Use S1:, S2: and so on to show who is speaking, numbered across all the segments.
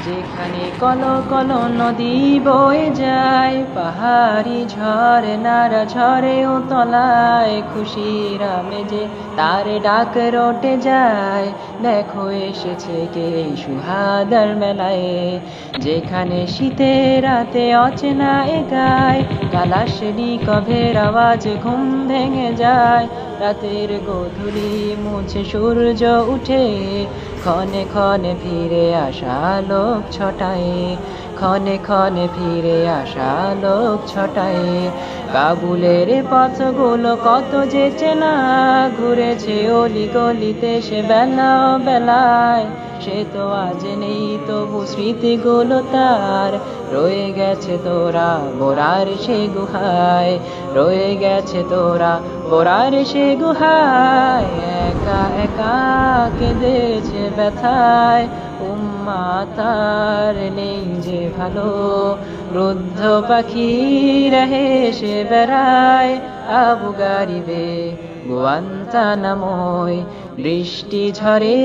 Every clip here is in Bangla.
S1: যেখানে কল কল নদী বয়ে যায়, পাহাড়ি ঝরনারা ঝরে ও তলায়, খুশির আমেজে তার ডাক রটে যায়। দেখো এসেছে কে এই সুহাদার মেলায়, যেখানে শীতের রাতে অচেনা একায়, কালাশনি কভের আওয়াজ ঘুম ভেঙে যায়। রাতের গোধূলি মুছে সূর্য উঠে, ক্ষণে ক্ষণে ফিরে আসা লোক ছটায়, ক্ষণে ক্ষণে ফিরে আসা লোক ছটায়। কাবুলের পথগুলো কত যে চেনা, ঘুরেছে অলি গলিতে সে বেলা বেলায়। সে তো আজ নেই, তবু স্মৃতিগুলো তার রয়ে গেছে তোরা বোরার সে গুহায়, রয়ে গেছে তোরা বোরার সে গুহায়। একা একা কেঁদেছে ব্যথায়, উম্মা তার নেই যে ভালো, রুদ্ধ পাখি রহে সে বেড়ায়। আবু গারিবে গুয়ান্তানামোয়, বৃষ্টি ঝরে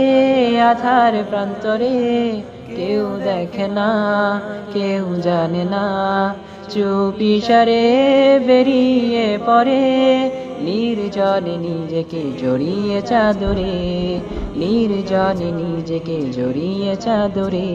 S1: আধার প্রান্তরে, কেউ দেখে না কেউ জানে না, চুপিসারে বেরিয়ে পড়ে। নির্জনে নিজেকে জড়িয়ে চাদরে, নির্জনে নিজেকে জড়িয়ে চাদরে।